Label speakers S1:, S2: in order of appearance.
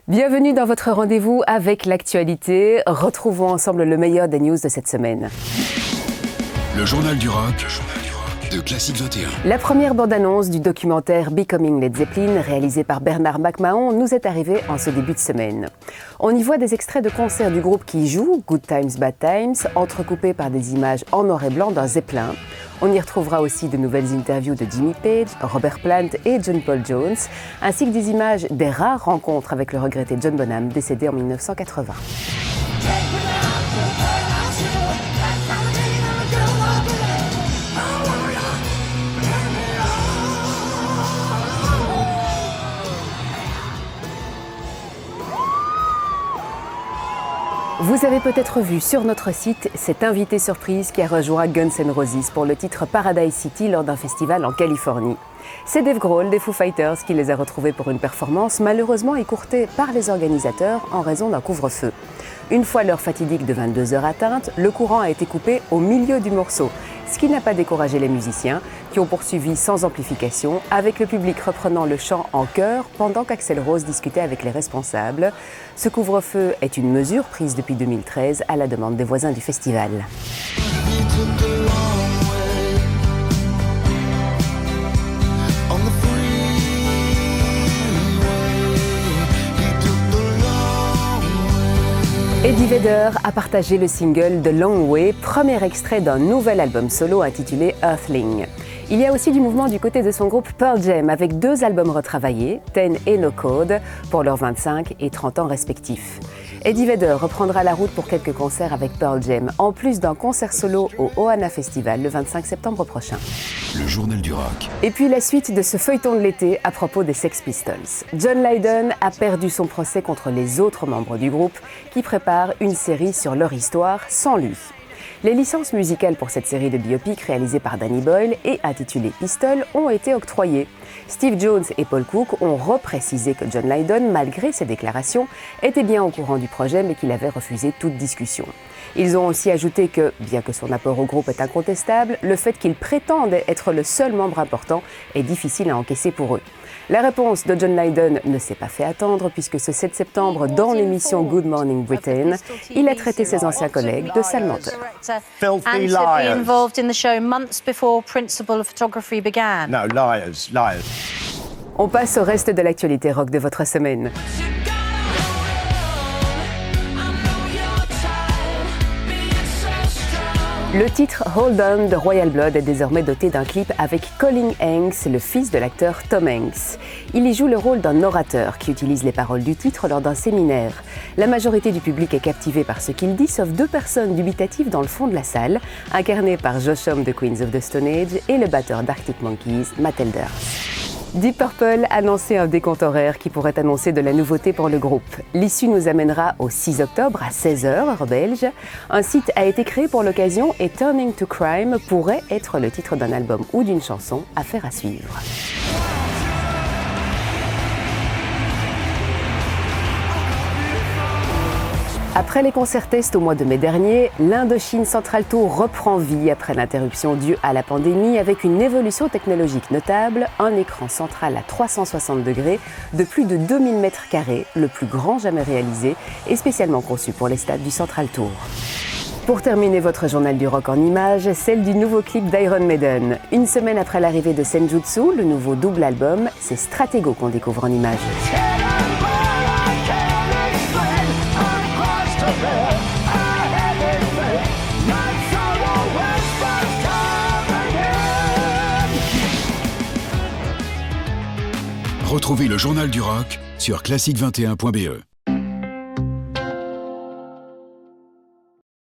S1: Bienvenue dans votre rendez-vous avec l'actualité. Retrouvons ensemble le meilleur des news de cette semaine.
S2: Le journal du rock de Classique 21.
S1: La première bande-annonce du documentaire Becoming Led Zeppelin, réalisé par Bernard McMahon, nous est arrivée en ce début de semaine. On y voit des extraits de concerts du groupe qui joue, Good Times, Bad Times, entrecoupés par des images en noir et blanc d'un Zeppelin. On y retrouvera aussi de nouvelles interviews de Jimmy Page, Robert Plant et John Paul Jones, ainsi que des images des rares rencontres avec le regretté John Bonham, décédé en 1980. Vous avez peut-être vu sur notre site cet invité surprise qui a rejoint Guns N' Roses pour le titre Paradise City lors d'un festival en Californie. C'est Dave Grohl des Foo Fighters qui les a retrouvés pour une performance malheureusement écourtée par les organisateurs en raison d'un couvre-feu. Une fois l'heure fatidique de 22h atteinte, le courant a été coupé au milieu du morceau, ce qui n'a pas découragé les musiciens qui ont poursuivi sans amplification, avec le public reprenant le chant en chœur pendant qu'Axl Rose discutait avec les responsables. Ce couvre-feu est une mesure prise depuis 2013 à la demande des voisins du festival. Eddie Vedder a partagé le single The Long Way, premier extrait d'un nouvel album solo intitulé Earthling. Il y a aussi du mouvement du côté de son groupe Pearl Jam avec 2 albums retravaillés, Ten et No Code, pour leurs 25 et 30 ans respectifs. Eddie Vedder reprendra la route pour quelques concerts avec Pearl Jam, en plus d'un concert solo au Ohana Festival le 25 septembre prochain.
S2: Le journal du rock.
S1: Et puis la suite de ce feuilleton de l'été à propos des Sex Pistols. John Lydon a perdu son procès contre les autres membres du groupe qui préparent une série sur leur histoire sans lui. Les licences musicales pour cette série de biopics réalisée par Danny Boyle et intitulée Pistol ont été octroyées. Steve Jones et Paul Cook ont reprécisé que John Lydon, malgré ses déclarations, était bien au courant du projet mais qu'il avait refusé toute discussion. Ils ont aussi ajouté que, bien que son apport au groupe est incontestable, le fait qu'il prétende être le seul membre important est difficile à encaisser pour eux. La réponse de John Lydon ne s'est pas fait attendre puisque ce 7 septembre, dans l'émission Good Morning Britain, il a traité ses anciens collègues de sales menteurs.
S3: Filthy liars. Involved in the show months before principal of photography began.
S4: No, liars, liars.
S1: On passe au reste de l'actualité rock de votre semaine. Le titre Hold On de Royal Blood est désormais doté d'un clip avec Colin Hanks, le fils de l'acteur Tom Hanks. Il y joue le rôle d'un orateur qui utilise les paroles du titre lors d'un séminaire. La majorité du public est captivée par ce qu'il dit, sauf 2 personnes dubitatives dans le fond de la salle, incarnées par Josh Homme de Queens of the Stone Age et le batteur d'Arctic Monkeys, Matt Elders. Deep Purple annonçait un décompte horaire qui pourrait annoncer de la nouveauté pour le groupe. L'issue nous amènera au 6 octobre à 16h, heure belge. Un site a été créé pour l'occasion et Turning to Crime pourrait être le titre d'un album ou d'une chanson, affaire à suivre. Après les concerts tests au mois de mai dernier, l'Indochine Central Tour reprend vie après l'interruption due à la pandémie avec une évolution technologique notable, un écran central à 360 degrés de plus de 2000 m², le plus grand jamais réalisé et spécialement conçu pour les stades du Central Tour. Pour terminer votre journal du rock en images, celle du nouveau clip d'Iron Maiden. Une semaine après l'arrivée de Senjutsu, le nouveau double album, c'est Stratego qu'on découvre en images.
S2: Retrouvez le journal du rock sur classique21.be.